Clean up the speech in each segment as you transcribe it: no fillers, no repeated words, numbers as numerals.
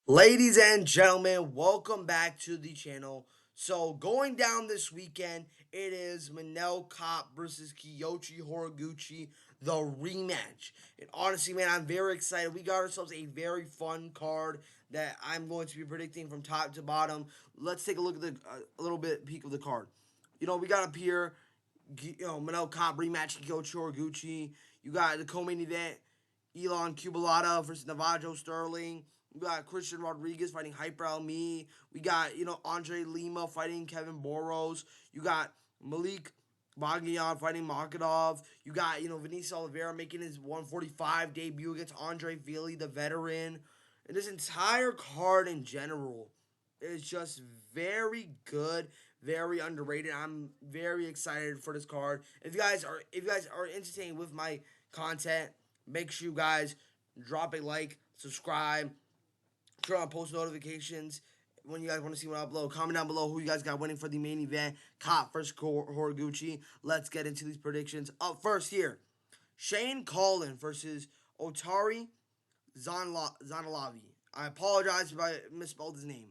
Ladies and gentlemen, welcome back to the channel. So going down this weekend, it is Manel Kape versus Kyoji Horiguchi, the rematch. And honestly, man, I'm very excited. We got ourselves a very fun card that I'm going to be predicting from top to bottom. Let's take a look at a little bit peek of the card. We got up here, Manel Kape rematch Kyoji Horiguchi. You got the co-main event, Ilan Cubalata versus Navajo Sterling. We got Christian Rodriguez fighting Hyper Almi. We got, André Lima fighting Kevin Boros. You got Malik Baghdasaryan fighting Magomedov. You got, Vinicius Oliveira making his 145 debut against André Fili, the veteran. And this entire card in general is just very good, very underrated. I'm very excited for this card. If you guys are entertained with my content, make sure you guys drop a like, subscribe, turn on post notifications when you guys want to see what I upload. Comment down below who you guys got winning for the main event. Kape versus Horiguchi. Let's get into these predictions. Up first here, Shane Collin versus Otari Zanalavi. I apologize if I misspelled his name.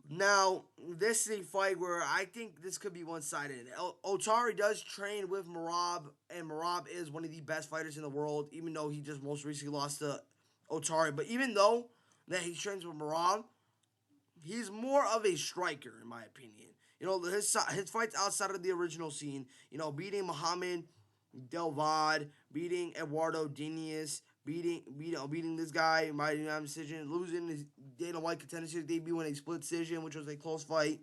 Now, this is a fight where I think this could be one-sided. Otari does train with Marab, and Marab is one of the best fighters in the world, even though he just most recently lost to Otari. But even though that he trains with Marab, he's more of a striker, in my opinion. His fights outside of the original scene, beating Muhammad Delvad, beating Eduardo Diniz, beating this guy by unanimous decision, losing his Dana White Contender Series debut in a split decision, which was a close fight.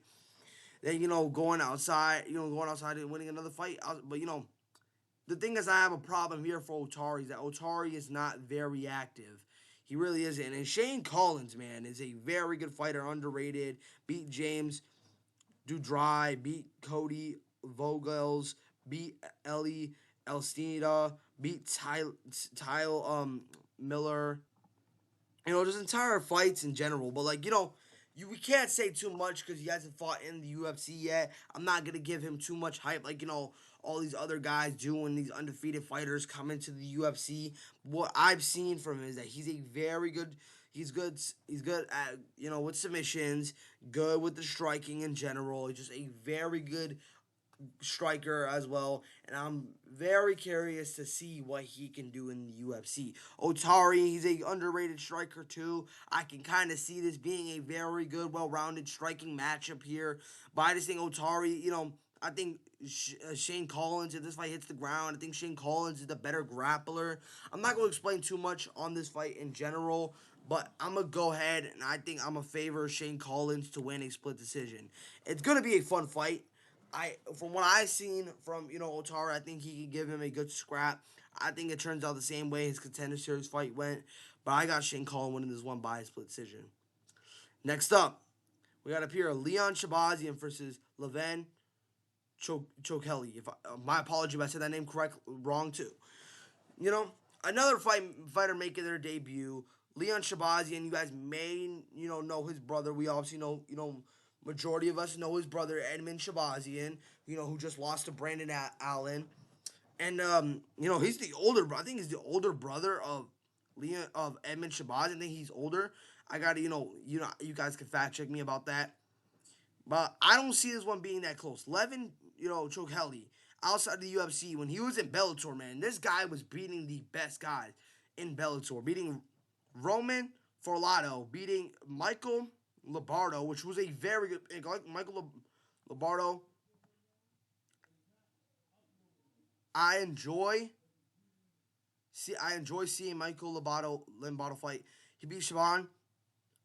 Then going outside and winning another fight. But the thing is, I have a problem here for Otari is that Otari is not very active. He really isn't. And Shane Collins, man, is a very good fighter, underrated. Beat James Dudry, beat Cody Vogels, beat Ellie Elstida, beat Tyle Miller. Just entire fights in general. But we can't say too much because he hasn't fought in the UFC yet. I'm not gonna give him too much hype, all these other guys do when these undefeated fighters come into the UFC. What I've seen from him is that he's a very good. He's good. He's good at with submissions. Good with the striking in general. He's just a very good striker as well, and I'm very curious to see what he can do in the UFC. Otari, he's a underrated striker too. I can kind of see this being a very good, well-rounded striking matchup here. But I just think Otari, I think Shane Collins, if this fight hits the ground, I think Shane Collins is the better grappler. I'm not going to explain too much on this fight in general, but I'm going to go ahead and I think I'm going to favor Shane Collins to win a split decision. It's going to be a fun fight. From what I've seen from Otara, I think he can give him a good scrap. I think it turns out the same way his contender series fight went, but I got Shane Collins winning this one by a split decision. Next up, we got up here Leon Shahbazyan versus Levan Chokheli. My apology if I said that name wrong too. You know, another fighter making their debut. Leon Shahbazyan, you guys may know his brother. We obviously know majority of us know his brother Edmund Shahbazyan. Who just lost to Brandon Allen, and he's the older. I think he's the older brother of Edmund Shahbazyan. I think he's older. I got to you guys can fact check me about that. But I don't see this one being that close. Levin, Chokheli, outside the UFC, when he was in Bellator, man, this guy was beating the best guys in Bellator, beating Roman Forlato, beating Michael Labardo, which was a very good Michael Labardo. I enjoy I enjoy seeing Michael Lombardo fight. He beat Shaban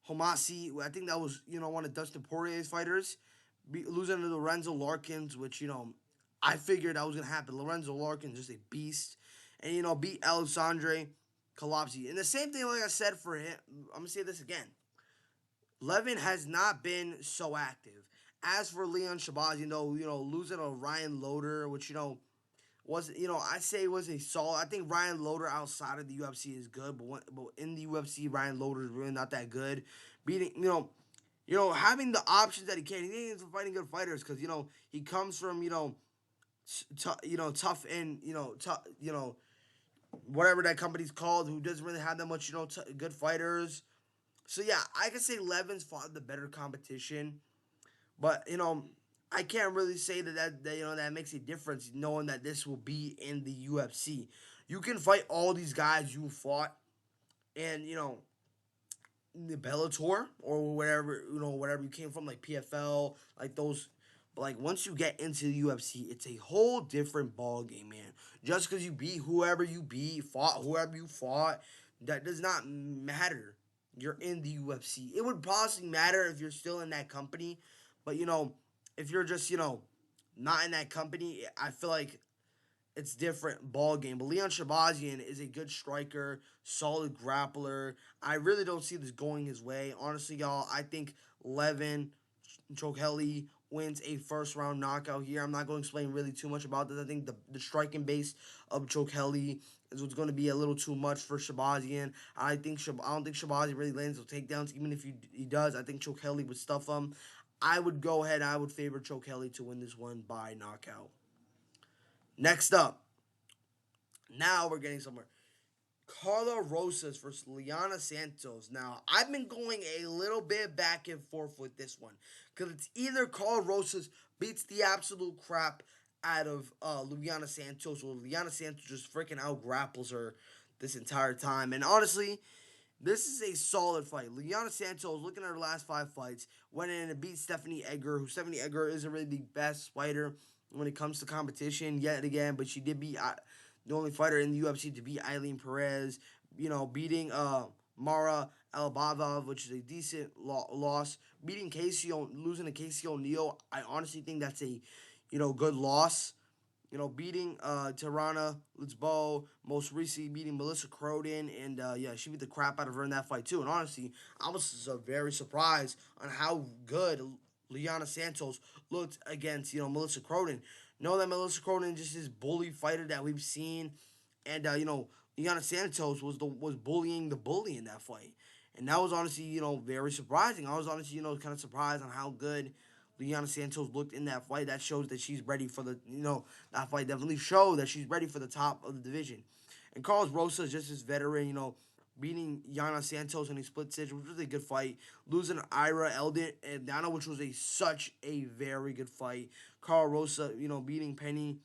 Homasi. I think that was one of Dustin Poirier's fighters. Losing to Lorenzo Larkins, which I figured that was gonna happen. Lorenzo Larkins just a beast, and beat Alexandre Kalopsi. And the same thing, like I said for him, I'm gonna say this again. Levin has not been so active. As for Leon Shahbazyan, though, losing to Ryan Loder, which was I say was a solid. I think Ryan Loder outside of the UFC is good, but in the UFC, Ryan Loder is really not that good. Beating having the options that he can. He ain't fighting good fighters because he comes from tough and tough whatever that company's called, who doesn't really have that much good fighters. So yeah, I could say Levin's fought the better competition, but I can't really say that that makes a difference knowing that this will be in the UFC. You can fight all these guys you fought, and the Bellator or wherever whatever you came from, like PFL, like those. But like once you get into the UFC, it's a whole different ball game, man. Just because you beat whoever you beat, fought whoever you fought, that does not matter. You're in the UFC. It would possibly matter if you're still in that company, but if you're just not in that company, I feel like it's different ball game. But Leon Shahbazyan is a good striker, solid grappler. I really don't see this going his way. Honestly, y'all, I think Levan Chokheli wins a first round knockout here. I'm not going to explain really too much about this. I think the striking base of Chokheli is what's going to be a little too much for Shahbazyan. I don't think Shahbazyan really lands those takedowns. Even if he does, I think Chokheli would stuff him. I would go ahead. I would favor Chokheli to win this one by knockout. Next up, now we're getting somewhere. Carla Rosas versus Liana Santos. Now, I've been going a little bit back and forth with this one because it's either Carla Rosas beats the absolute crap out of Liana Santos, or Liana Santos just freaking out grapples her this entire time. And honestly, this is a solid fight. Liana Santos, looking at her last 5 fights, went in and beat Stephanie Egger, who Stephanie Egger isn't really the best fighter when it comes to competition yet again, but she did beat the only fighter in the UFC to beat Eileen Perez, beating Mara Alabava, which is a decent loss. Beating losing to Casey O'Neill, I honestly think that's a, good loss. Beating Tirana Litzbo, most recently beating Melissa Croden, and yeah, she beat the crap out of her in that fight too. And honestly, I was very surprised on how good Liana Santos looked against Melissa Croden. Know that Melissa Croden is just this bully fighter that we've seen, and Liana Santos was bullying the bully in that fight, and that was honestly very surprising. I was honestly kind of surprised on how good Liana Santos looked in that fight. That shows that she's ready for that fight definitely showed that she's ready for the top of the division. And Carlos Rosa is just this veteran, beating Yana Santos in a split decision, which was a good fight. Losing Ira Eldon and Dana, which was such a very good fight. Carl Rosa, beating Penny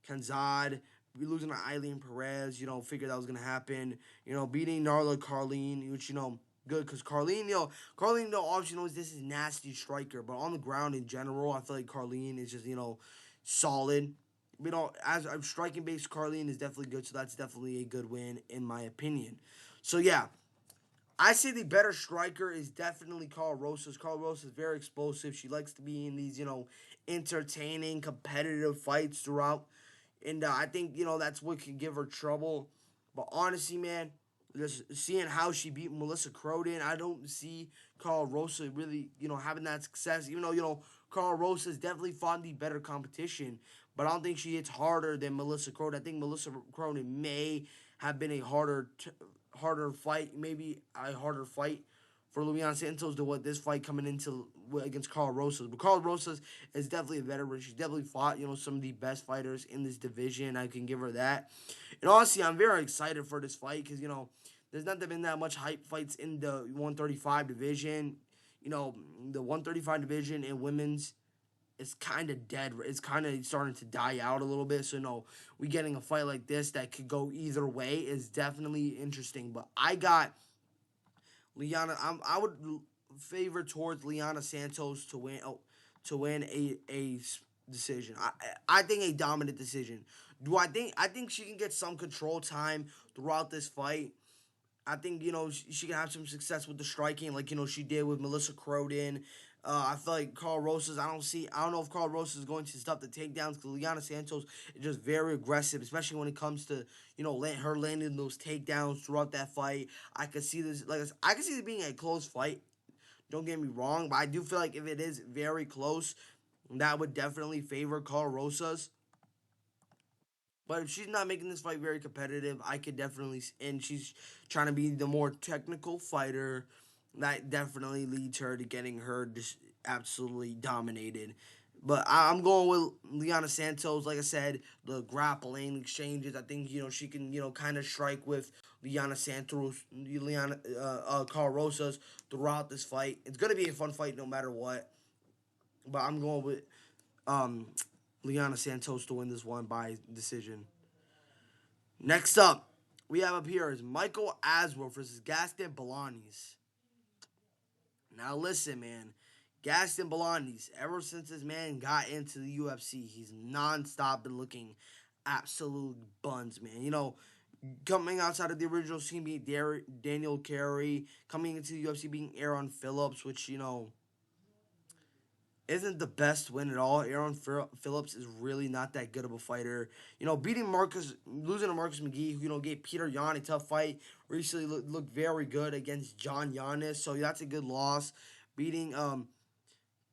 Kanzad, losing to Eileen Perez, figured that was gonna happen. Beating Narla Carlene, which good because Carlene, obviously knows this is nasty striker, but on the ground in general, I feel like Carlene is just solid. As a striking base, Carlene is definitely good, so that's definitely a good win in my opinion. So yeah, I say the better striker is definitely Carl Rosas. Carl Rosas is very explosive. She likes to be in these entertaining, competitive fights throughout, and I think that's what could give her trouble. But honestly, man, just seeing how she beat Melissa Croden, I don't see Carl Rosa really having that success. Even though Carl Rosa has definitely fought the better competition, but I don't think she hits harder than Melissa Croden. I think Melissa Croden may have been a harder fight, maybe a harder fight for Luana Santos than what this fight coming into against Carl Rosas. But Carl Rosas is definitely a veteran. She's definitely fought, some of the best fighters in this division. I can give her that. And honestly, I'm very excited for this fight because, there's not been that much hype fights in the 135 division. The 135 division in women's is kind of dead. It's kind of starting to die out a little bit. So, we getting a fight like this that could go either way is definitely interesting. But I got Liana. I would favor towards Liana Santos to win. To win a decision. I think a dominant decision. I think she can get some control time throughout this fight. I think she can have some success with the striking, like she did with Melissa Croden. I feel like Carl Rosas. I don't know if Carl Rosas is going to stop the takedowns because Liana Santos is just very aggressive, especially when it comes to her landing those takedowns throughout that fight. I could see this I could see this being a close fight. Don't get me wrong, but I do feel like if it is very close, that would definitely favor Carl Rosas. But if she's not making this fight very competitive, I could definitely, and she's trying to be the more technical fighter, that definitely leads her to getting her just absolutely dominated But I'm going with Liana Santos. Like I said, the grappling exchanges. I think she can kind of strike with Liana Santos, Karol Rosas throughout this fight. It's gonna be a fun fight no matter what. But I'm going with um, Liana Santos to win this one by decision. Next up, we have up here is Michael Aswell versus Gaston Bolaños. Now listen, man. Gaston Bolaños, ever since this man got into the UFC, he's nonstop been looking absolute buns, man. Coming outside of the original scene being Daniel Carey, coming into the UFC being Aaron Phillips, which, isn't the best win at all. Aaron Phillips is really not that good of a fighter. Losing to Marcus McGee, who gave Peter Yan a tough fight. Recently looked very good against John Giannis, so that's a good loss. Beating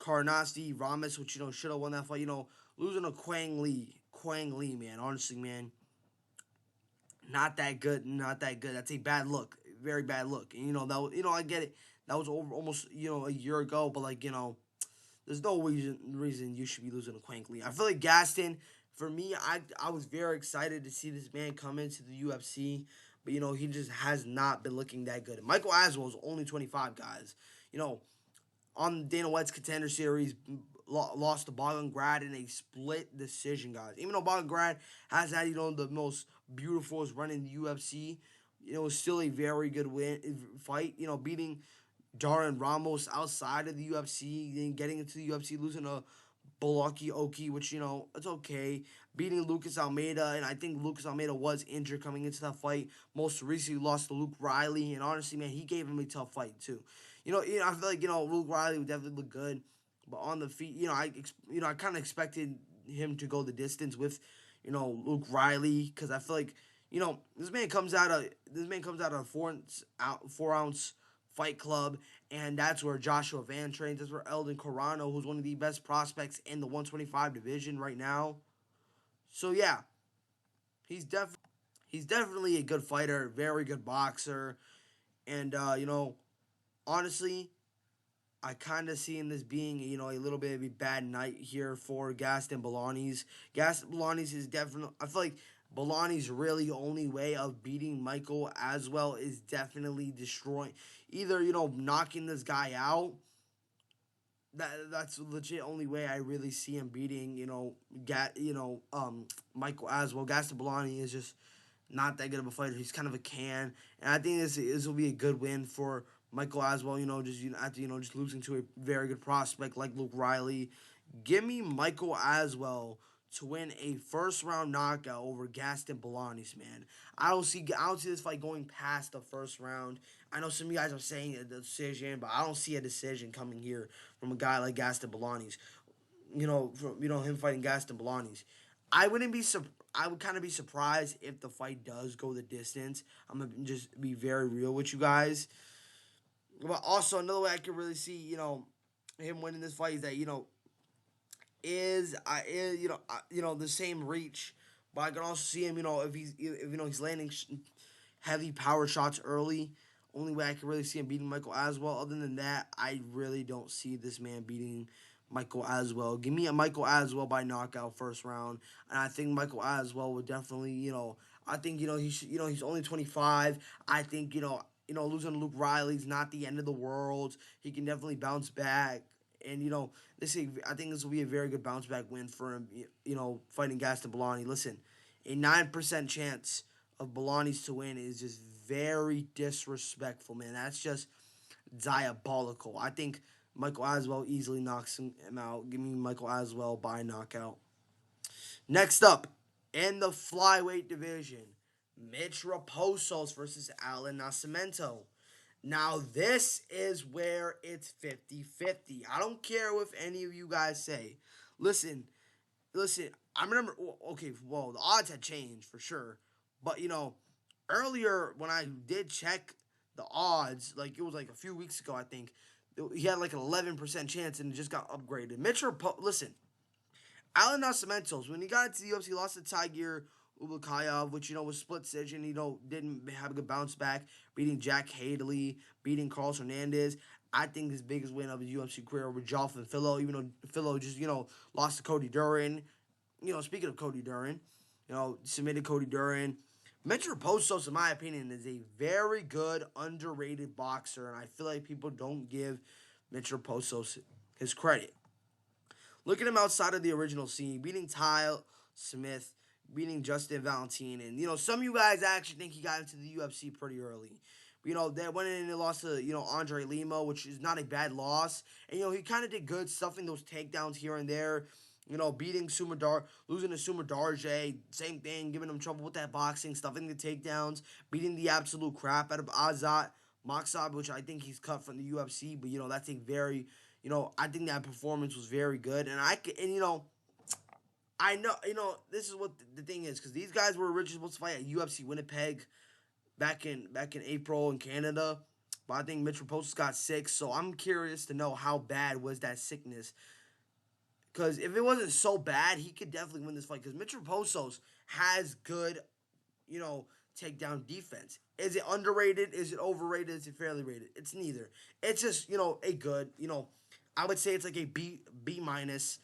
Karnasti Ramos, which should have won that fight. Losing to Quang Lee, man. Honestly, man, not that good. Not that good. That's a bad look. Very bad look. And I get it. That was over almost a year ago, but there's no reason you should be losing to Quang Lee. I feel like Gaston, for me, I was very excited to see this man come into the UFC, but he just has not been looking that good. Michael Aswell is only 25, guys. On Dana White's Contender Series, lost to Baghdasaryan in a split decision, guys. Even though Baghdasaryan has had the most beautiful run in the UFC, it was still a very good fight. Beating Darren Ramos outside of the UFC, then getting into the UFC, losing to Bulaki Oki, which, it's okay. Beating Lucas Almeida, and I think Lucas Almeida was injured coming into that fight. Most recently lost to Luke Riley, and honestly, man, he gave him a tough fight, too. I feel like, Luke Riley would definitely look good, but on the feet, I kind of expected him to go the distance with, Luke Riley, because I feel like, this man comes out of a 4-ounce Fight Club, and that's where Joshua Van trains. That's where Eldon Corano, who's one of the best prospects in the 125 division right now. So yeah, he's definitely a good fighter, very good boxer, and honestly, I kind of see this being a little bit of a bad night here for Gaston Bolaños. Gaston Bolaños is definitely. I feel like Bolaños' really only way of beating Michael Aswell is definitely destroying, either knocking this guy out. That's legit only way I really see him beating Michael Aswell. Gaston Bolaños is just not that good of a fighter. He's kind of a can, and I think this will be a good win for Michael Aswell. After just losing to a very good prospect like Luke Riley. Give me Michael Aswell to win a first round knockout over Gaston Bolaños, man. I don't see this fight going past the first round. I know some of you guys are saying a decision, but I don't see a decision coming here from a guy like Gaston Bolaños. Him fighting Gaston Bolaños. I wouldn't be I would kind of be surprised if the fight does go the distance. I'm gonna just be very real with you guys. But also another way I could really see him winning this fight is that the same reach, but I can also see him if he's landing heavy power shots early. Only way I can really see him beating Michael Aswell. Other than that, I really don't see this man beating Michael Aswell. Give me a Michael Aswell by knockout first round, and I think Michael Aswell would definitely I think he's only 25. I think losing to Luke Riley's not the end of the world. He can definitely bounce back. And I think this will be a very good bounce back win for him. Fighting Gaston Bolaños. Listen, a 9% chance of Bolaños to win is just very disrespectful, man. That's just diabolical. I think Michael Aswell easily knocks him out. Give me Michael Aswell by knockout. Next up, in the flyweight division, Mitch Raposo versus Allan Nascimento. Now, this is where it's 50-50. I don't care what any of you guys say. Listen, I remember, the odds had changed for sure. But, earlier when I did check the odds, it was a few weeks ago, I think, he had an 11% chance and it just got upgraded. Listen, Allan Nascimento, when he got into the UFC, lost to Tiger Ubakayev, which, was split decision, didn't have a good bounce back, beating Jack Hadley, beating Carlos Hernandez. I think his biggest win of his UFC career over Joffin Filo, even though Filo just, lost to Cody Duran. Speaking of Cody Duran, submitted Cody Duran. Mitch Raposo, in my opinion, is a very good, underrated boxer, and I feel like people don't give Mitch Raposo his credit. Look at him outside of the original scene, beating Tyle Smith, beating Justin Valentin, and some of you guys actually think he got into the UFC pretty early. They went in and lost to André Lima, which is not a bad loss, and he kind of did good stuffing those takedowns here and there. Beating Sumadar, losing to Sumadarje, same thing, giving him trouble with that boxing, stuffing the takedowns, beating the absolute crap out of Azat Maksab, which I think he's cut from the UFC, but that's a very, I think that performance was very good, and I know, this is what the thing is, because these guys were originally supposed to fight at UFC Winnipeg back in April in Canada, but I think Mitch Raposo got sick, so I'm curious to know how bad was that sickness. Because if it wasn't so bad, he could definitely win this fight. Because Mitch Raposo has good, takedown defense. Is it underrated? Is it overrated? Is it fairly rated? It's neither. It's just, a good, I would say it's like a B minus.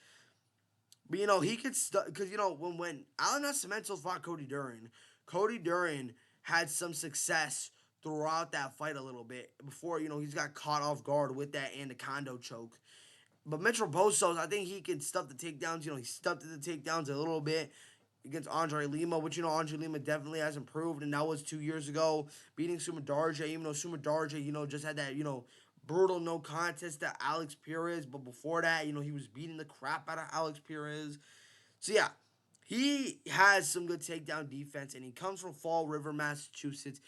But, he could, because, when Allan Nascimento fought Cody Duran had some success throughout that fight a little bit before, he's got caught off guard with that anaconda choke. But Mitch Raposo, I think he can stuff the takedowns. He stuffed the takedowns a little bit against Andre Lima, which, Andre Lima definitely has improved, and that was 2 years ago. Beating Sumadarje, even though Sumadarje, just had that, brutal no contest to Alex Perez. But before that, he was beating the crap out of Alex Perez. So, yeah, he has some good takedown defense, and he comes from Fall River, Massachusetts.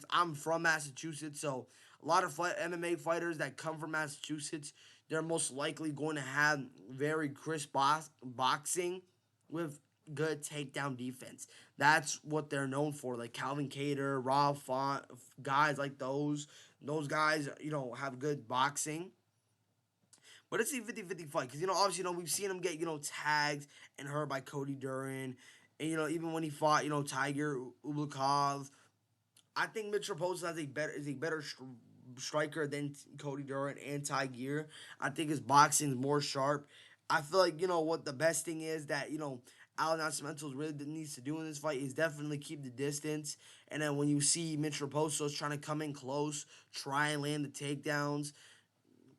I'm from Massachusetts, so a lot of MMA fighters that come from Massachusetts, they're most likely going to have very crisp boxing with good takedown defense. That's what they're known for. Like Calvin Kattar, Rob Font, guys like those. Those guys, have good boxing. But it's a 50-50 fight. Because, obviously, we've seen him get, tagged and hurt by Cody Duran. And, even when he fought, Tiger Ubakov, I think Mitch Raposo is a better striker than Cody Duran and Tiger. I think his boxing is more sharp. I feel like, what the best thing is that, Allan Nascimento really needs to do in this fight is definitely keep the distance. And then when you see Mitch Raposo trying to come in close, try and land the takedowns.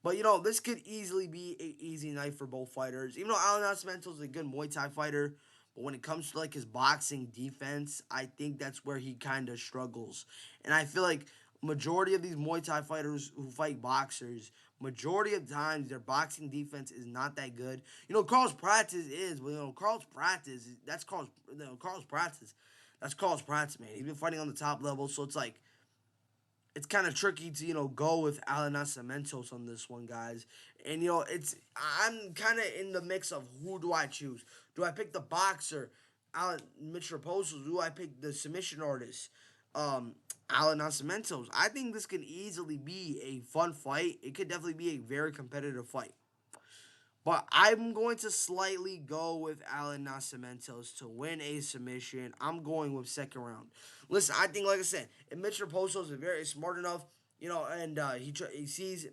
But, this could easily be an easy night for both fighters. Even though Allan Nascimento is a good Muay Thai fighter, but when it comes to, his boxing defense, I think that's where he kind of struggles. And I feel like majority of these Muay Thai fighters who fight boxers, majority of times their boxing defense is not that good. Carlos Pratis is, but Carlos Pratis, that's Carlos Pratis. That's Carlos Pratis, man. He's been fighting on the top level, so it's like it's kind of tricky to go with Allan Nascimento on this one, guys. And I'm kind of in the mix of who do I choose? Do I pick the boxer, Mitch Raposo? Do I pick the submission artist, Allan Nascimento? I think this could easily be a fun fight. It could definitely be a very competitive fight. But I'm going to slightly go with Allan Nascimento to win a submission. I'm going with second round. Listen, I think, like I said, if Mitch Raposo is very smart enough, and he sees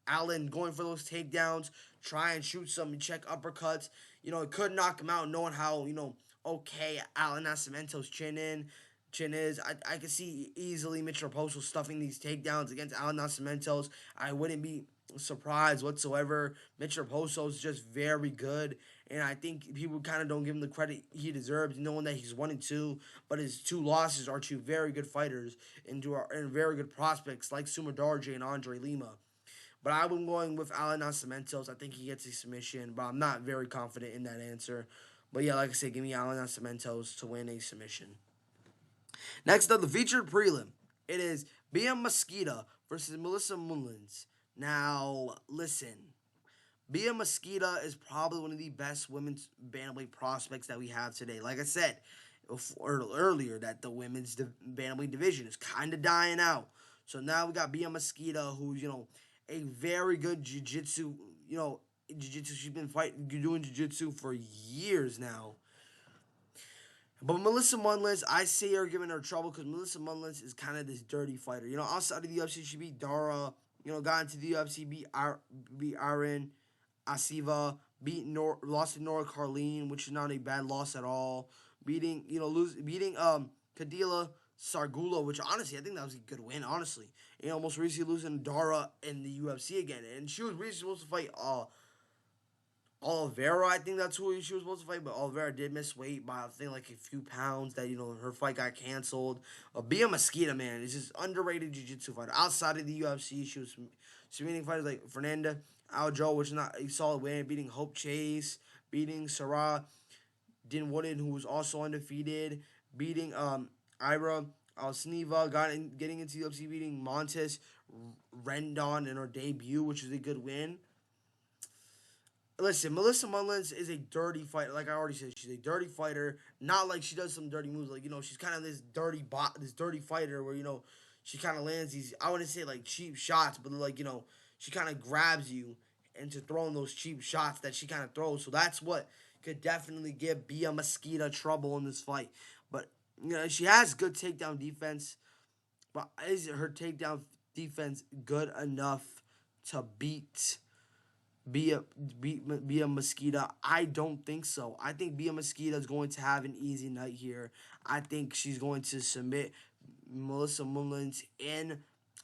Allan going for those takedowns, try and shoot some check uppercuts, it could knock him out knowing how, okay Allan Nascimento's chin is. I could see easily Mitch Raposo stuffing these takedowns against Allan Nascimento. I wouldn't be surprised whatsoever. Mitch Raposo is just very good, and I think people kind of don't give him the credit he deserves, knowing that he's 1-2, but his two losses are two very good fighters and very good prospects like Sumadarje and Andre Lima. But I'm going with Allan Nascimento. I think he gets a submission, but I'm not very confident in that answer. But yeah, like I said, give me Allan Nascimento to win a submission. Next up, the featured prelim. It is Bia Mesquita versus Melissa Mullins. Now, listen. Bia Mesquita is probably one of the best women's bantamweight prospects that we have today. Like I said earlier, that the women's bantamweight division is kind of dying out. So now we got Bia Mesquita, who's, a very good jiu-jitsu, jiu-jitsu. She's been doing jiu-jitsu for years now. But Melissa Mullins, I see her giving her trouble because Melissa Mullins is kind of this dirty fighter. Outside of the UFC, she beat Dara. Got into the UFC, beat Aaron Asiva, lost to Nora Carlene, which is not a bad loss at all. Beating Kadila Sargula, which honestly I think that was a good win. Honestly, most recently losing Dara in the UFC again, and she was recently supposed to fight Oliveira, I think that's who she was supposed to fight, but Oliveira did miss weight by I think like a few pounds. That her fight got canceled. Bia Mesquita, man, is just underrated jiu-jitsu fighter. Outside of the UFC, she was submitting fighters like Fernanda Aljo, which is not a solid win, beating Hope Chase, beating Sarah Dinwoodin, who was also undefeated, beating Ira Alsneva, getting into the UFC, beating Montes Rendon in her debut, which was a good win. Listen, Melissa Mullins is a dirty fighter. Like I already said, she's a dirty fighter. Not like she does some dirty moves. Like she's kind of this dirty fighter where she kind of lands these. I wouldn't say like cheap shots, but like she kind of grabs you into throwing those cheap shots that she kind of throws. So that's what could definitely give Bia Mesquita trouble in this fight. But she has good takedown defense. But is her takedown defense good enough to Bia Mesquita? I don't think so. I think Bia Mesquita is going to have an easy night here. I think she's going to submit Melissa Mullins in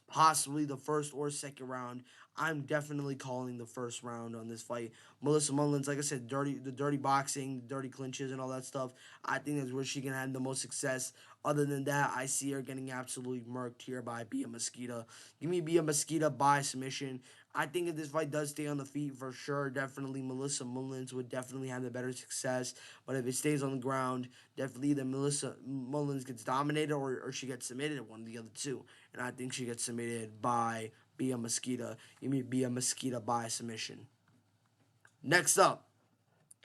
possibly the first or second round. I'm definitely calling the first round on this fight. Melissa Mullins, like I said, the dirty boxing, the dirty clinches, and all that stuff. I think that's where she can have the most success. Other than that, I see her getting absolutely murked here by Bia Mesquita. Give me Bia Mesquita by submission. I think if this fight does stay on the feet, for sure, definitely Melissa Mullins would definitely have the better success. But if it stays on the ground, definitely either Melissa Mullins gets dominated or she gets submitted, one of the other two. And I think she gets submitted by Bia Mesquita. You mean Bia Mesquita by submission. Next up,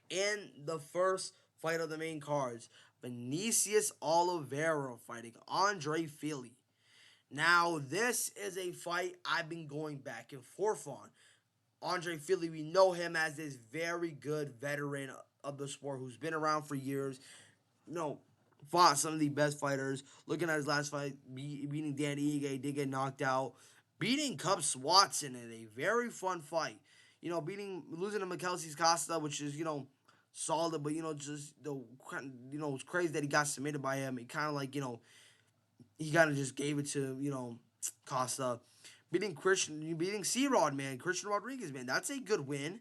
in the first fight of the main cards, Vinicius Oliveira fighting André Fili. Now, this is a fight I've been going back and forth on. André Fili, we know him as this very good veteran of the sport who's been around for years. Fought some of the best fighters. Looking at his last fight, beating Dan Ige, did get knocked out. Beating Cub Swatson in a very fun fight. Losing to Mikkelsis Costa, which is, solid, but, it's crazy that he got submitted by him. He kind of like, he kind of just gave it to, Costa. Beating C-Rod, man. Christian Rodriguez, man. That's a good win.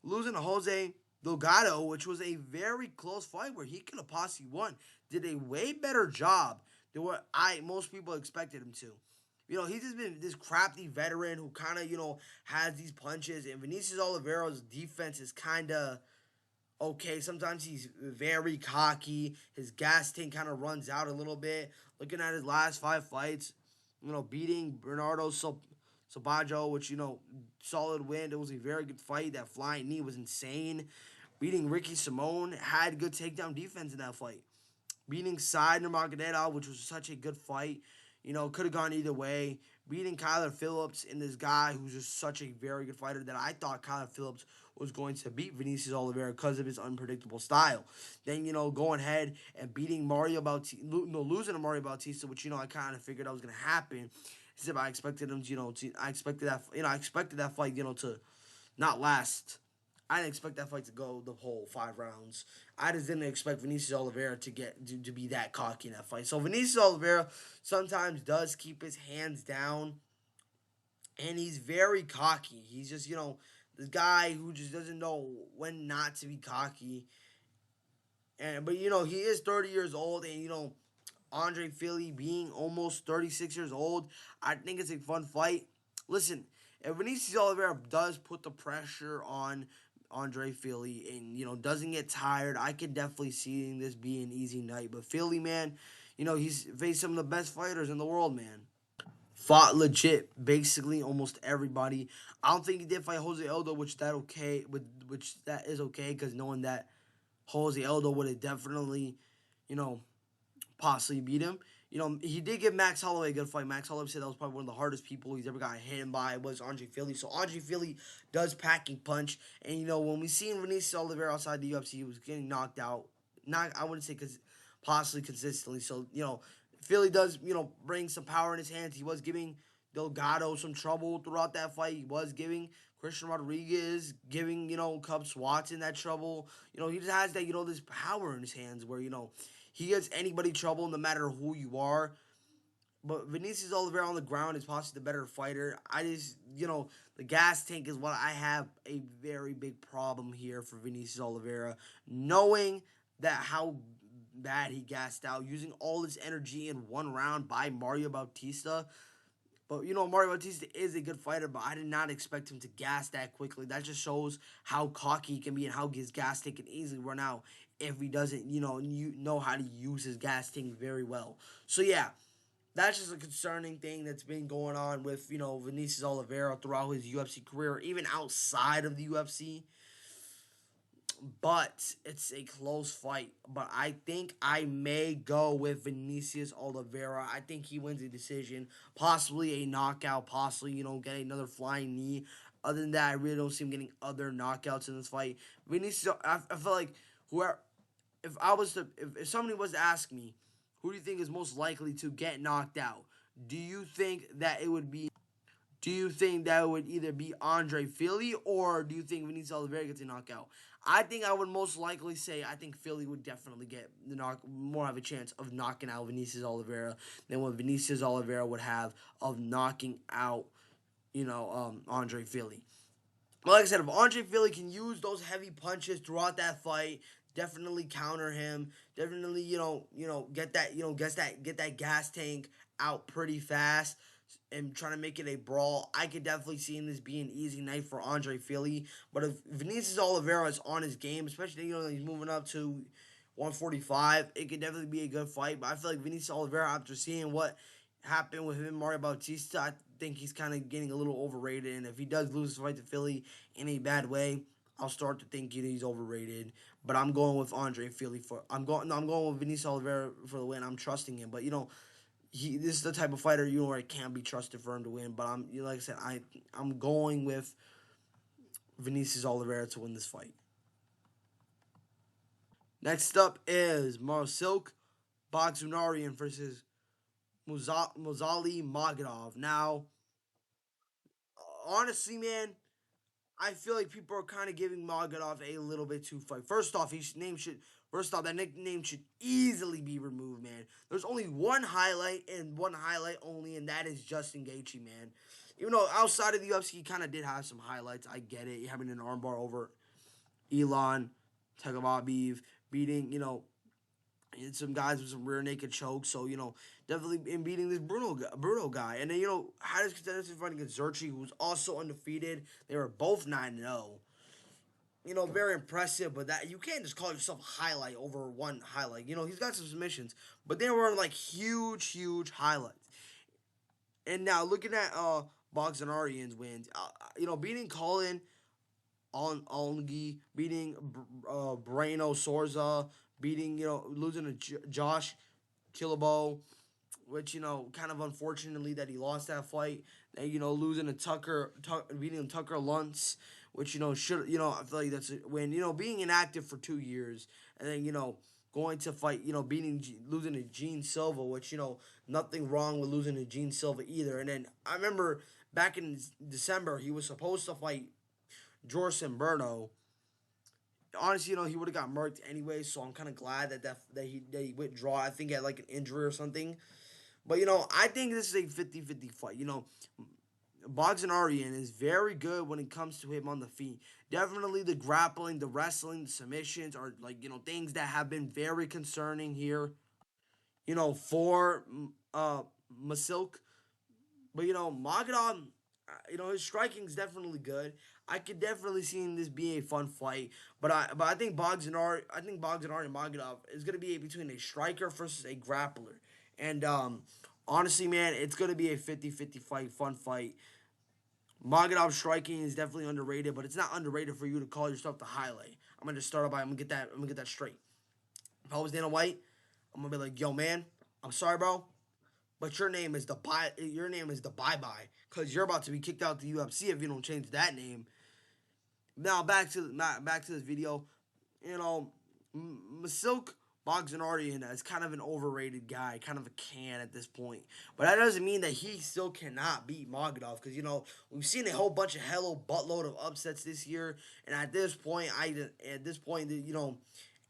Losing to Jose Delgado, which was a very close fight where he could have possibly won. Did a way better job than what most people expected him to. He's just been this crafty veteran who kind of, has these punches. And Vinicius Oliveira's defense is kind of okay. Sometimes he's very cocky. His gas tank kind of runs out a little bit. Looking at his last 5 fights, beating Bernardo Sabajo, which, solid win. It was a very good fight. That flying knee was insane. Beating Ricky Simone, had good takedown defense in that fight. Beating Side Nurmagomedov, which was such a good fight. Could have gone either way. Beating Kyler Phillips and this guy who's just such a very good fighter that I thought Kyler Phillips was going to beat Vinicius Oliveira because of his unpredictable style. Then, going ahead and beating losing to Mario Bautista, which, I kind of figured that was going to happen. Except I expected him, I expected that fight, to not last. I didn't expect that fight to go the whole 5 rounds. I just didn't expect Vinicius Oliveira to be that cocky in that fight. So Vinicius Oliveira sometimes does keep his hands down, and he's very cocky. He's just, this guy who just doesn't know when not to be cocky. But he is 30 years old, and André Fili being almost 36 years old, I think it's a fun fight. Listen, if Vinicius Oliveira does put the pressure on André Fili and, doesn't get tired, I could definitely see this be an easy night. But Fili, man, he's faced some of the best fighters in the world, man. Fought legit, basically almost everybody. I don't think he did fight Jose Aldo, which that is okay, because knowing that Jose Aldo would have definitely, possibly beat him. He did give Max Holloway a good fight. Max Holloway said that was probably one of the hardest people he's ever got hit by was André Fili. So André Fili does packing punch. And, when we seen Vinicius Oliveira outside the UFC, he was getting knocked out not, I wouldn't say possibly consistently. So Fili does bring some power in his hands. He was giving Delgado some trouble throughout that fight. He was giving Christian Rodriguez, giving Cub Swanson that trouble. He just has that this power in his hands where he gets anybody trouble no matter who you are. But Vinicius Oliveira on the ground is possibly the better fighter. I just, the gas tank is what I have a very big problem here for Vinicius Oliveira. Knowing that how bad he gassed out, using all his energy in one round by Mario Bautista. But, Mario Bautista is a good fighter, but I did not expect him to gas that quickly. That just shows how cocky he can be and how his gas tank can easily run out if he doesn't, you know how to use his gas tank very well. So, yeah, that's just a concerning thing that's been going on with Vinicius Oliveira throughout his UFC career, even outside of the UFC. But it's a close fight. But I think I may go with Vinicius Oliveira. I think he wins a decision, possibly a knockout, possibly getting another flying knee. Other than that, I really don't see him getting other knockouts in this fight. Vinicius, I feel like whoever, if somebody was to ask me, who do you think is most likely to get knocked out? Do you think that it would be? Do you think that it would either be Andre Fili or do you think Vinicius Oliveira gets a knockout? I think I would most likely say I think Fili would definitely get more have a chance of knocking out Vinicius Oliveira than what Vinicius Oliveira would have of knocking out, Andre Fili. But like I said, if Andre Fili can use those heavy punches throughout that fight, definitely counter him. Definitely, get that, get that gas tank out pretty fast and trying to make it a brawl. I could definitely see this being an easy night for Andre Fili. But if Vinicius Oliveira is on his game, especially he's moving up to 145, it could definitely be a good fight. But I feel like Vinicius Oliveira, after seeing what happened with him and Mario Bautista, I think he's kind of getting a little overrated. And if he does lose the fight to Fili in a bad way, I'll start to think he's overrated. But I'm going with Andre Fili for I'm going with Vinicius Oliveira for the win. I'm trusting him, but this is the type of fighter where it can't be trusted for him to win. But like I said, I'm going with Vinicius Oliveira to win this fight. Next up is Melsik Baghdasaryan versus Murtazali Magomedov. Now, honestly, man, I feel like people are kind of giving Magomedov a little bit too fight. First off, that nickname should easily be removed, man. There's only one highlight and one highlight only, and that is Justin Gaethje, man. Even though outside of the UFC, he kind of did have some highlights. I get it. Having an armbar over Allan, Tagababiv, beating, some guys with some rear naked chokes. So, definitely in beating this Bruno guy. And then, Hyder's contenders fighting against Zerchi, who's also undefeated. They were both 9-0. Very impressive, but that you can't just call yourself a highlight over one highlight. He's got some submissions, but they were like huge, huge highlights. And now looking at Baghdasaryan's wins, beating Colin Ongi, beating Brano Sorza, beating losing to Josh Killabo, which kind of unfortunately that he lost that fight. And losing to beating Tucker Luntz, which should I feel like that's a win. Being inactive for 2 years and then going to fight, losing to Gene Silva, which nothing wrong with losing to Gene Silva either. And then I remember back in December he was supposed to fight Jorson Berno. Honestly, he would have got murked anyway, so I'm kind of glad that he withdrew. I think he had like an injury or something. But, I think this is a 50-50 fight. Baghdasaryan is very good when it comes to him on the feet. Definitely the grappling, the wrestling, the submissions are like, things that have been very concerning here, for Melsik. But, Magomedov, his striking is definitely good. I could definitely see this being a fun fight. But I think Baghdasaryan and Magomedov is going to be between a striker versus a grappler. And honestly, man, it's going to be a 50-50 fight, fun fight. Magomedov striking is definitely underrated, but it's not underrated for you to call yourself the highlight. I'm gonna just start off by I'm gonna get that straight. If I was Dana White, I'm gonna be like, yo, man, I'm sorry, bro, but your name is the bye bye, cause you're about to be kicked out the UFC if you don't change that name. Now back to this video. Melsik Baghdasaryan is kind of an overrated guy, kind of a can at this point. But that doesn't mean that he still cannot beat Magomedov, because we've seen a whole bunch of buttload of upsets this year, and at this point,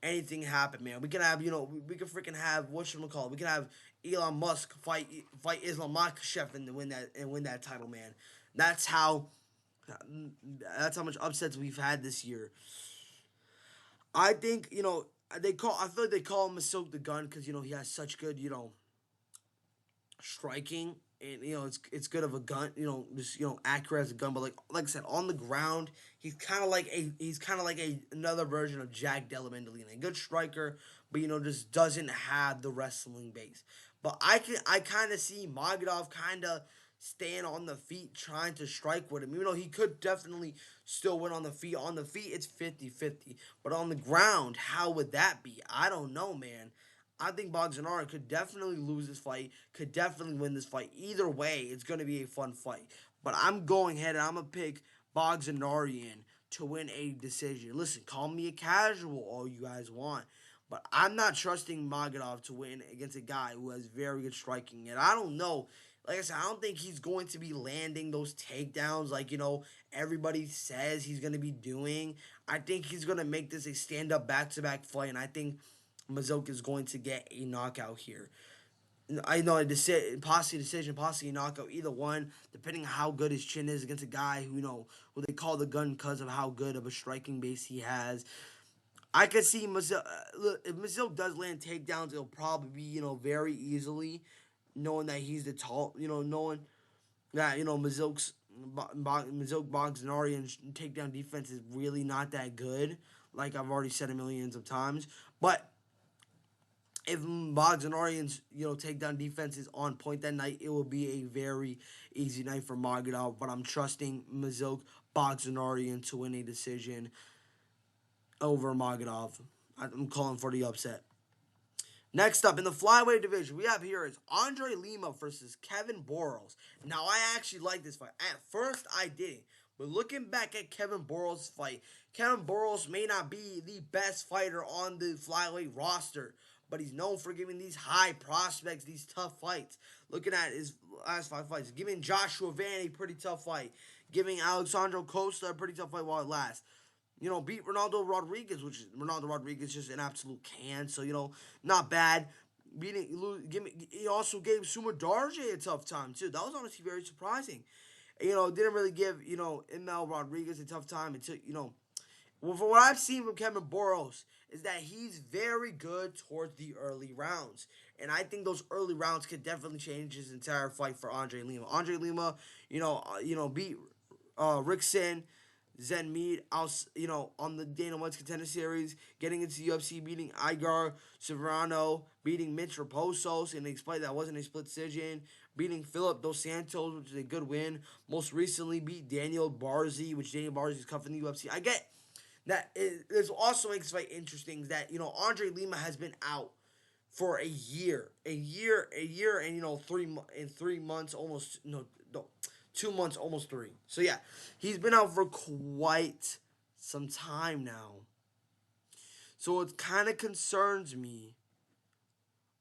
anything happen, man. We can have we can freaking have whatchamacallit. We can have Elon Musk fight Islam Makhachev and win that title, man. That's how that's how much upsets we've had this year. I think I feel like they call him Melsik the Gun because he has such good striking, and it's good of a gun, just accurate as a gun. But like I said, on the ground, he's kind of like another version of Jack Della Maddalena, a good striker, but just doesn't have the wrestling base. But I kind of see Magomedov kind of staying on the feet, trying to strike with him. Even though he could definitely still win on the feet. On the feet, it's 50-50. But on the ground, how would that be? I don't know, man. I think Baghdasaryan could definitely lose this fight, could definitely win this fight. Either way, it's going to be a fun fight. But I'm going ahead and I'm going to pick Baghdasaryan to win a decision. Listen, call me a casual all you guys want. But I'm not trusting Magomedov to win against a guy who has very good striking. And I don't know. Like I said, I don't think he's going to be landing those takedowns like, everybody says he's going to be doing. I think he's going to make this a stand-up back-to-back fight. And I think Melsik is going to get a knockout here. I know possibly decision, possibly a knockout, either one, depending on how good his chin is against a guy who they call the gun because of how good of a striking base he has. I could see Melsik, if Melsik does land takedowns, it'll probably be, very easily, knowing that he's the tall, knowing that, Melsik's Melsik Baghdasaryan's takedown defense is really not that good, like I've already said a millions of times. But if Baghdasaryan's takedown defense is on point that night, it will be a very easy night for Magomedov. But I'm trusting Melsik Baghdasaryan to win a decision over Magomedov. I'm calling for the upset. Next up in the flyweight division, we have here is André Lima versus Kevin Borjas. Now I actually like this fight. At first I didn't, but looking back at Kevin Borjas' fight, Kevin Borjas may not be the best fighter on the flyweight roster, but he's known for giving these high prospects these tough fights. Looking at his last 5 fights, giving Joshua Van a pretty tough fight, giving Alexandro Costa a pretty tough fight while it lasts. Beat Ronaldo Rodriguez, which is Ronaldo Rodriguez just an absolute can. So not bad. He also gave Suma Darje a tough time too. That was honestly very surprising. Didn't really give Emil Rodriguez a tough time until Well, from what I've seen from Kevin Borjas is that he's very good towards the early rounds. And I think those early rounds could definitely change his entire fight for André Lima. André Lima, beat Rickson, Zen Mead, on the Dana White's Contender Series, getting into UFC, beating Igar Severano, beating Mitch Raposo, and they explained that wasn't a split decision, beating Philip Dos Santos, which is a good win. Most recently beat Daniel Barzi, which Daniel Barzi is cuffing the UFC. I get that it also makes the fight interesting that, André Lima has been out for a year, and 3 months, almost, no, 2 months, almost 3. So yeah, he's been out for quite some time now. So it kind of concerns me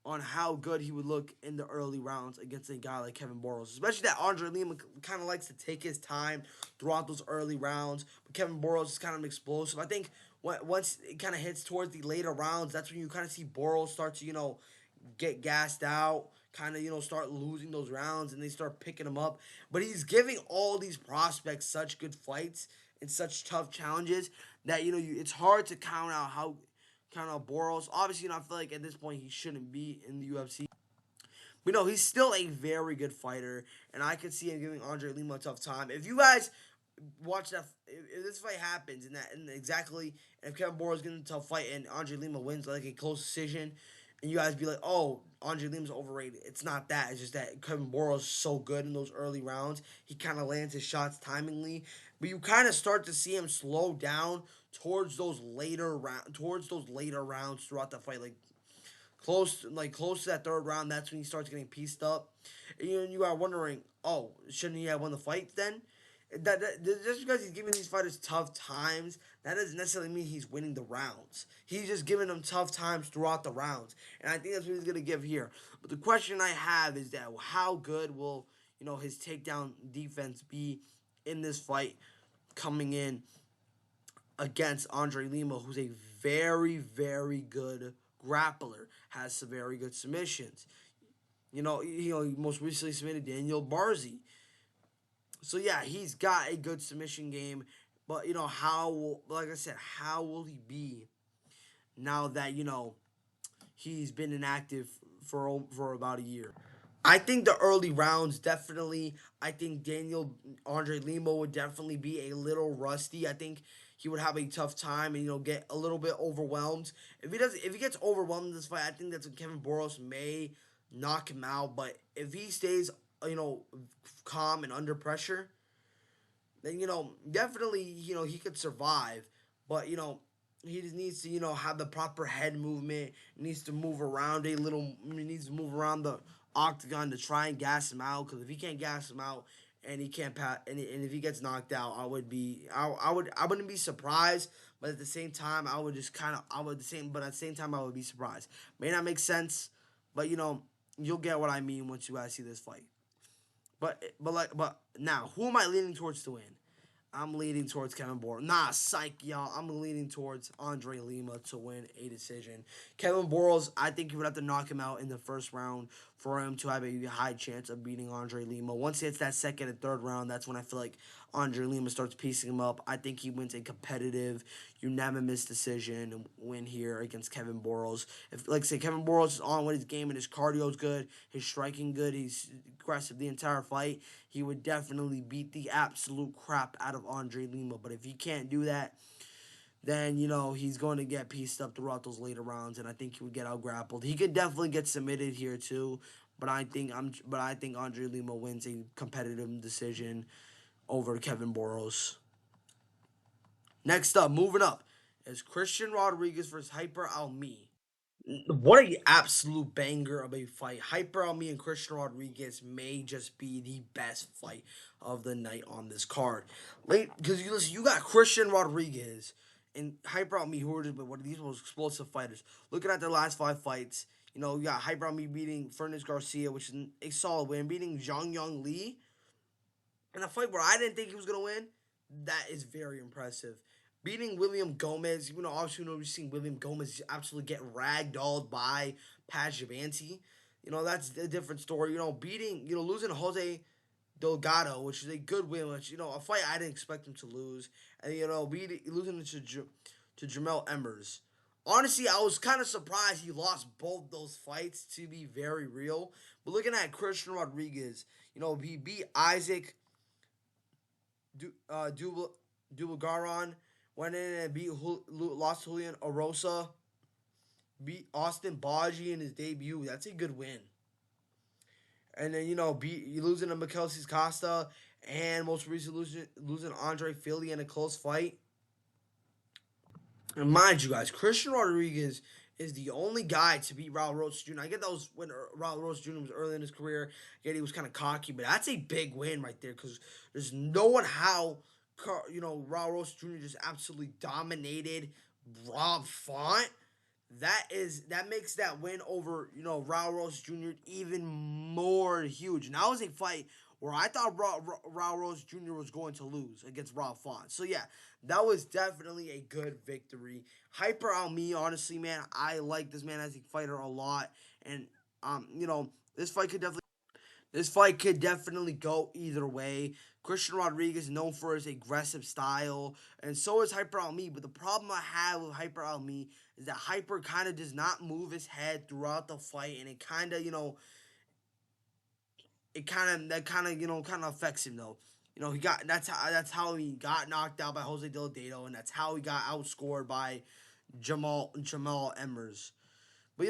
on how good he would look in the early rounds against a guy like Kevin Borjas. Especially that André Lima kind of likes to take his time throughout those early rounds. But Kevin Borjas is kind of explosive. I think once it kind of hits towards the later rounds, that's when you kind of see Borjas start to, get gassed out, kind of, start losing those rounds, and they start picking him up. But he's giving all these prospects such good fights and such tough challenges that, it's hard to count out Borjas. Obviously, I feel like at this point he shouldn't be in the UFC. But no, he's still a very good fighter, and I could see him giving André Lima a tough time. If you guys watch that, if this fight happens and if Kevin Borjas gets a tough fight and André Lima wins like a close decision, and you guys be like, oh, André Lima's overrated. It's not that. It's just that Kevin Borjas is so good in those early rounds. He kind of lands his shots timingly. But you kind of start to see him slow down towards those later rounds throughout the fight. Close to that third round, that's when he starts getting pieced up. And you are wondering, oh, shouldn't he have won the fight then? Just because he's giving these fighters tough times, that doesn't necessarily mean he's winning the rounds. He's just giving them tough times throughout the rounds, and I think that's what he's gonna give here. But the question I have is that how good will his takedown defense be in this fight coming in against Andre Lima, who's a very very good grappler, has some very good submissions. He most recently submitted Daniel Barzi. So yeah, he's got a good submission game, but like I said, how will he be now that he's been inactive for about a year? I think the early rounds definitely. I think Daniel Andre Lima would definitely be a little rusty. I think he would have a tough time and get a little bit overwhelmed. If he gets overwhelmed in this fight, I think that's when Kevin Boros may knock him out. But if he stays calm and under pressure, then definitely he could survive. But he just needs to have the proper head movement. He needs to move around a little. He needs to move around the octagon to try and gas him out. Because if he can't gas him out and he can't pass, and if he gets knocked out, I wouldn't be surprised. But at the same time, I would just kind of I would the same. But at the same time, I would be surprised. May not make sense, but you'll get what I mean once you guys see this fight. But now, who am I leaning towards to win? I'm leaning towards Kevin Boros. Nah, psych, y'all. I'm leaning towards Andre Lima to win a decision. Kevin Boros, I think you would have to knock him out in the first round for him to have a high chance of beating Andre Lima. Once he hits that second and third round, that's when I feel like Andre Lima starts piecing him up. I think he wins a competitive, unanimous decision win here against Kevin Boros. If, like I say, Kevin Boros is on with his game and his cardio is good, his striking good, he's aggressive the entire fight, he would definitely beat the absolute crap out of Andre Lima. But if he can't do that, then he's going to get pieced up throughout those later rounds, and I think he would get out grappled. He could definitely get submitted here too, but I think Andre Lima wins a competitive decision over Kevin Boros. Next up, moving up, is Christian Rodriguez versus Hyper Almi. What a absolute banger of a fight. Hyper Almi and Christian Rodriguez may just be the best fight of the night on this card. Because you got Christian Rodriguez and Hyper Almi, who are one of these most explosive fighters. Looking at their last 5 fights, you got Hyper Almi beating Fernandez Garcia, which is a solid win, beating Zhang Yang Li in a fight where I didn't think he was going to win. That is very impressive. Beating William Gomez, obviously we've seen William Gomez absolutely get ragdolled by Pajavanti. That's a different story. Losing Jose Delgado, which is a good win, which, a fight I didn't expect him to lose. And, losing to Jamel Emmers. Honestly, I was kind of surprised he lost both those fights, to be very real. But looking at Christian Rodriguez, he beat Isaac Dubagaran, went in and lost Julian Rosa, beat Austin Baji in his debut. That's a good win. And then losing to Mikelsis Costa, and most recently losing Andre Fili in a close fight. And mind you guys, Christian Rodriguez is the only guy to beat Raul Rosas Jr. I get that was when Raul Rosas Jr. was early in his career. I get he was kind of cocky, but that's a big win right there, because there's no one how Raul Rosas Jr. just absolutely dominated Rob Font. That makes that win over Raul Rosas Jr. even more huge. And that was a fight where I thought Raul Rosas Jr. was going to lose against Rob Font. So yeah, that was definitely a good victory. Hyper Almi, honestly, man, I like this man as a fighter a lot, and this fight could definitely go either way. Christian Rodriguez is known for his aggressive style, and so is Hyper Almi. But the problem I have with Hyper Almi is that Hyper kind of does not move his head throughout the fight, and it kind of affects him though. He got that's how he got knocked out by Jose Deodato, and that's how he got outscored by Jamal Emmers. But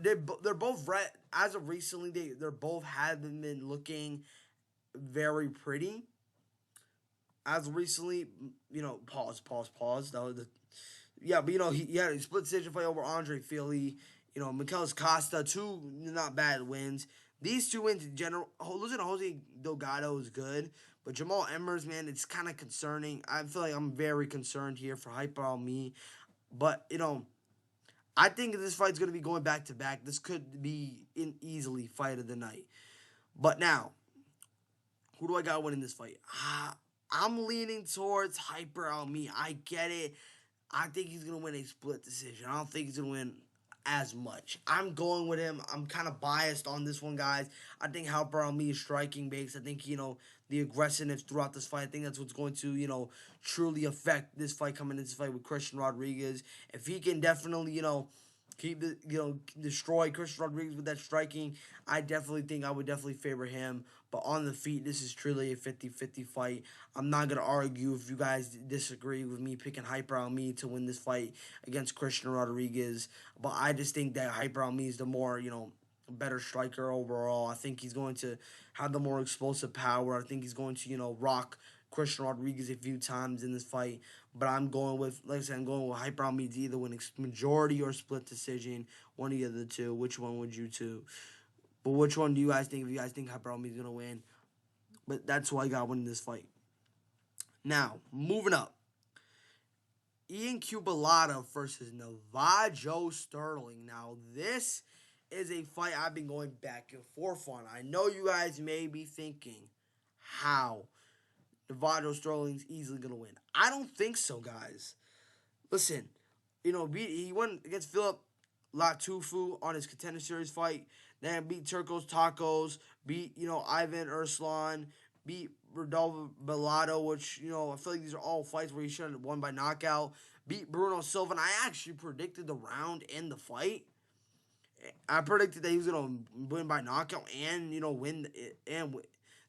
they're both as of recently they're both haven't been looking very pretty. As of recently, pause. That was but he had a split decision fight over Andre Fili. Mikel's Costa, two not bad wins. These two wins in general, losing to Jose Delgado is good, but Jamal Emmers, man, it's kind of concerning. I feel like I'm very concerned here for Hyper on me. But, I think this fight's going to be going back to back. This could be an easily fight of the night. But now, who do I got winning this fight? I'm leaning towards Hyper on me. I get it. I think he's going to win a split decision. I don't think he's going to win as much. I'm going with him. I'm kind of biased on this one, guys. I think Hyper on me is striking based. I think, the aggressiveness throughout this fight, I think that's what's going to, truly affect this fight coming into this fight with Christian Rodriguez. If he can definitely, keep the destroy Christian Rodriguez with that striking, I definitely think I would definitely favor him. But on the feet, this is truly a 50-50 fight. I'm not gonna argue if you guys disagree with me picking Hyper on me to win this fight against Christian Rodriguez. But I just think that Hyper on me is the more, better striker overall. I think he's going to have the more explosive power. I think he's going to, rock Christian Rodriguez a few times in this fight. But I'm going with, like I said, I'm going with Hyper on me to either win majority or split decision. One of the other two. Which one would you choose? But which one do you guys think? If you guys think Hyper on me is going to win. But that's who I got winning this fight. Now, moving up. Ian Cubalata versus Navajo Sterling. Now, this is a fight I've been going back and forth on. I know you guys may be thinking, how? Navajo Sterling's easily going to win. I don't think so, guys. Listen, he won against Philip Latufu on his Contender Series fight. Then beat Turcos Tacos, beat, Ivan Urslan, beat Rodolfo Bellato, which, I feel like these are all fights where he should have won by knockout. Beat Bruno Silva, and I actually predicted the round and the fight. I predicted that he was going to win by knockout and, win and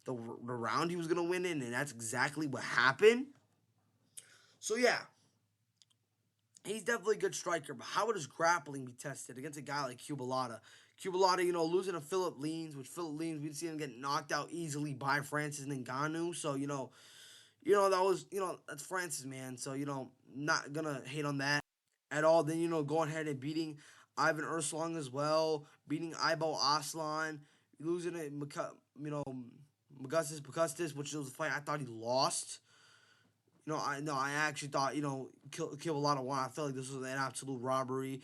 the round he was going to win in, and that's exactly what happened. So, yeah. He's definitely a good striker, but how would his grappling be tested against a guy like Cubalata? Cubalata, losing to Philip Leans, which Philip Leans, we'd see him get knocked out easily by Francis Ngannou. So, that was, that's Francis, man. So, not going to hate on that at all. Then, going ahead and beating Ivan Urslan as well, beating Ibo Aslan, losing to, Magustis, which was a fight I thought he lost. I actually thought, kill a lot of one. I felt like this was an absolute robbery.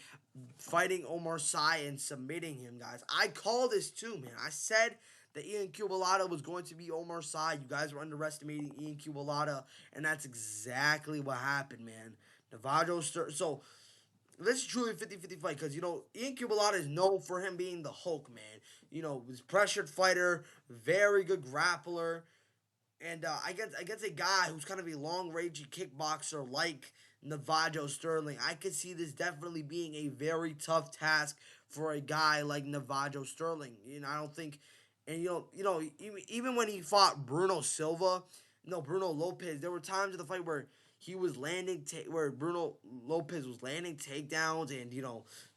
Fighting Omar Sy and submitting him, guys. I called this too, man. I said that Ian Cubalata was going to be Omar Sy. You guys were underestimating Ian Cubalata, and that's exactly what happened, man. Navajo, so this is truly a 50-50 fight because, Ian Cubalata is known for him being the Hulk, man. He's pressured fighter, very good grappler. And against a guy who's kind of a long-rangey kickboxer like Navajo Sterling, I could see this definitely being a very tough task for a guy like Navajo Sterling. I don't think, and even when he fought Bruno Silva, Bruno Lopez, there were times in the fight where he was where Bruno Lopez was landing takedowns, and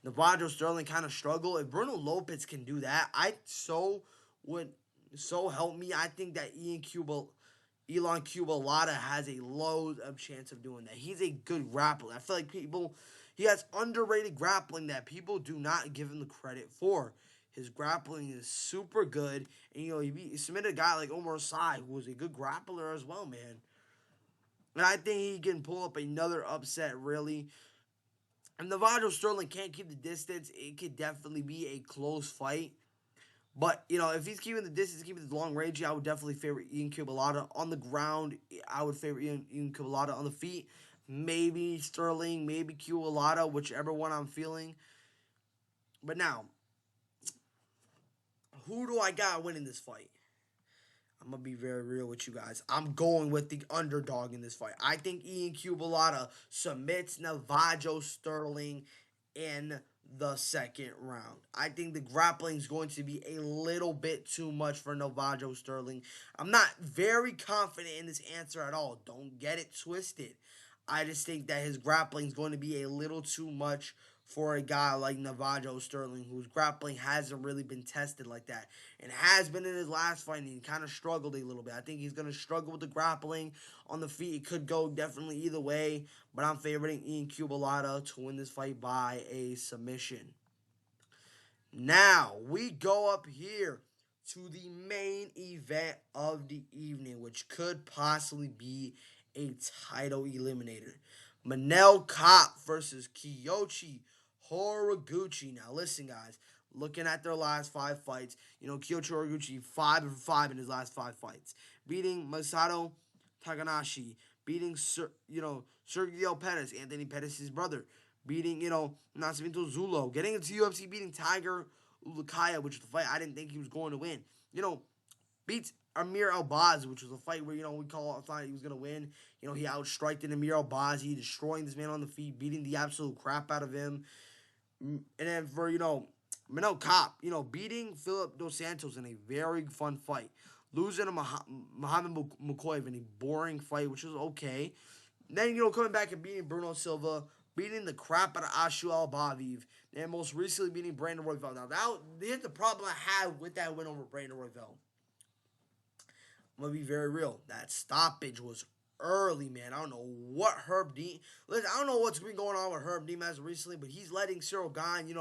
Navajo Sterling kind of struggled. If Bruno Lopez can do that, so help me, I think that Elon Cubalata has a load of chance of doing that. He's a good grappler. I feel like he has underrated grappling that people do not give him the credit for. His grappling is super good, and he submitted a guy like Omar Sy, who was a good grappler as well, man. And I think he can pull up another upset, really. If Navajo Sterling can't keep the distance, it could definitely be a close fight. But, if he's keeping the distance, keeping the long range, I would definitely favor Ian Cubalata. On the ground, I would favor Ian Cubalata. On the feet, maybe Sterling, maybe Cubalata, whichever one I'm feeling. But now, who do I got winning this fight? I'm going to be very real with you guys. I'm going with the underdog in this fight. I think Ian Cubalata submits Navajo Sterling in the second round. I think the grappling is going to be a little bit too much for Navajo Sterling. I'm not very confident in this answer at all. Don't get it twisted. I just think that his grappling is going to be a little too much for a guy like Navajo Sterling, whose grappling hasn't really been tested like that, and has been in his last fight, and he kind of struggled a little bit. I think he's going to struggle with the grappling on the feet. It could go definitely either way, but I'm favoring Ian Cubalata to win this fight by a submission. Now, we go up here to the main event of the evening, which could possibly be a title eliminator. Manel Kape versus Kyoji Horiguchi. Now, listen, guys. Looking at their last 5 fights, Kyoji Horiguchi 5-5 in his last 5 fights, beating Masato Takanashi, beating Sergio Pettis, Anthony Pettis' brother, beating Nascimento Zulo, getting into UFC, beating Tiger Ulukaya, which is the fight I didn't think he was going to win. Beats Amir Albazi, which was a fight where we thought he was gonna win. He outstriked Amir Albazi, destroying this man on the feet, beating the absolute crap out of him. And then for Manel Kape, beating Philip Dos Santos in a very fun fight, losing to Muhammad Mukoyev in a boring fight, which was okay. Then coming back and beating Bruno Silva, beating the crap out of Aswell Baviv, and most recently beating Brandon Royval. Now here's the problem I have with that win over Brandon Royval. I'm gonna be very real. That stoppage was early, man. I don't know what Herb Dean. Listen, I don't know what's been going on with Herb Dean as recently, but he's letting Cyril Gane,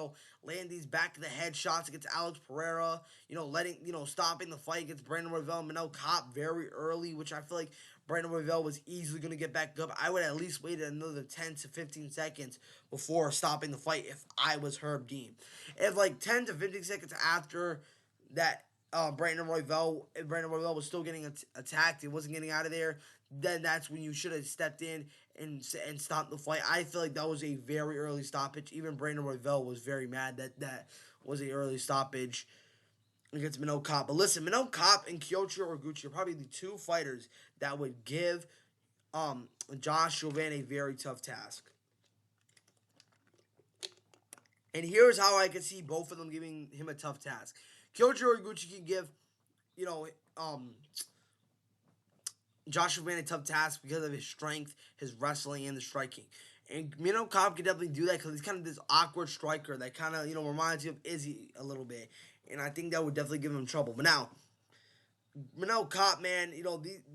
land these back of the head shots against Alex Pereira. Stopping the fight against Brandon Royval and Manel Kape very early, which I feel like Brandon Royval was easily gonna get back up. I would at least wait another 10 to 15 seconds before stopping the fight if I was Herb Dean. If 10 to 15 seconds after that. Brandon Royval was still getting attacked. He wasn't getting out of there. Then that's when you should have stepped in and stopped the fight. I feel like that was a very early stoppage. Even Brandon Royval was very mad that was an early stoppage against Manel Kape. But listen, Manel Kape and Kyoji Horiguchi are probably the two fighters that would give Josh Chauvin a very tough task. And here's how I can see both of them giving him a tough task. Kyoji Horiguchi can give, Josh Chauvin a tough task because of his strength, his wrestling, and the striking. And Manel Kape can definitely do that because he's kind of this awkward striker that kind of, reminds you of Izzy a little bit. And I think that would definitely give him trouble. But now, Manel Kape, man,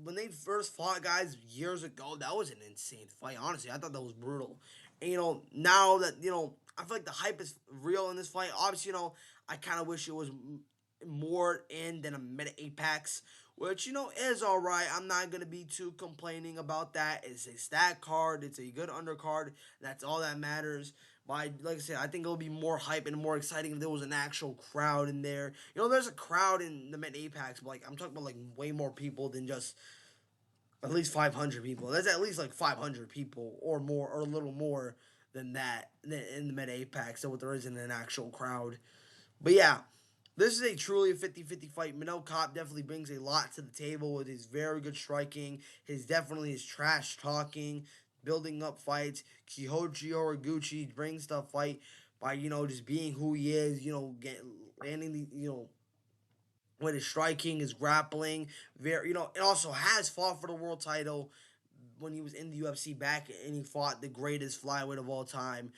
when they first fought guys years ago, that was an insane fight. Honestly, I thought that was brutal. And, now that, I feel like the hype is real in this fight. Obviously, I kind of wish it was more in than a Meta Apex, which, is all right. I'm not going to be too complaining about that. It's a stat card. It's a good undercard. That's all that matters. But like I said, I think it'll be more hype and more exciting if there was an actual crowd in there. There's a crowd in the Meta Apex, but, I'm talking about, way more people than just at least 500 people. There's at least, 500 people or more or a little more than that in the Meta Apex, so there isn't an actual crowd. But yeah, this is a truly a 50-50 fight. Manel Kape definitely brings a lot to the table with his very good striking, his trash talking, building up fights. Kyoji Horiguchi brings the fight by, just being who he is, landing the, with his striking, his grappling, and also has fought for the world title when he was in the UFC back, and he fought the greatest flyweight of all time,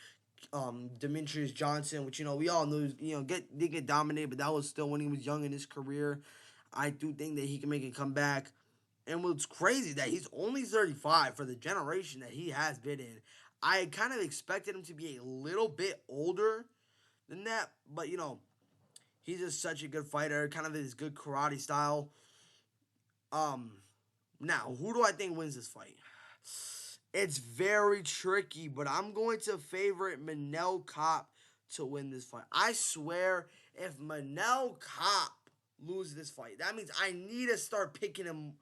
Demetrius Johnson, which we all knew did get dominated, but that was still when he was young in his career. I do think that he can make a comeback, and what's crazy that he's only 35 for the generation that he has been in. I kind of expected him to be a little bit older than that, but he's just such a good fighter, kind of his good karate style. Now, who do I think wins this fight? It's very tricky, but I'm going to favorite Manel Kape to win this fight. I swear, if Manel Kape loses this fight, that means I need to start picking him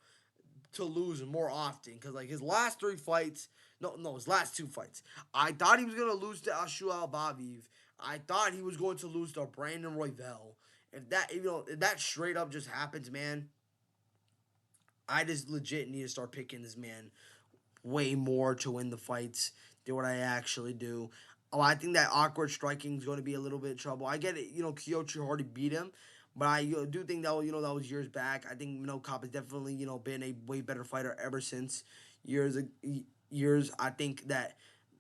to lose more often. Because, his last 3 fights, his last 2 fights, I thought he was going to lose to Aswell Baviv. I thought he was going to lose to Brandon Royval. If that straight up just happens, man, I just legit need to start picking this man way more to win the fights than what I actually do. Oh, I think that awkward striking is going to be a little bit of trouble. I get it, Kyoji already beat him, but I do think that that was years back. I think Manel Kape has definitely been a way better fighter ever since years. I think that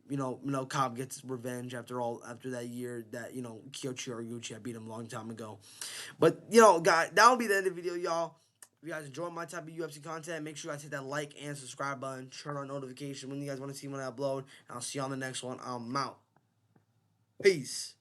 Manel Kape gets revenge after that year that Kyoji Horiguchi beat him a long time ago. But guys, that will be the end of the video, y'all. If you guys enjoy my type of UFC content, make sure you guys hit that like and subscribe button. Turn on notifications when you guys want to see when I upload. And I'll see you on the next one. I'm out. Peace.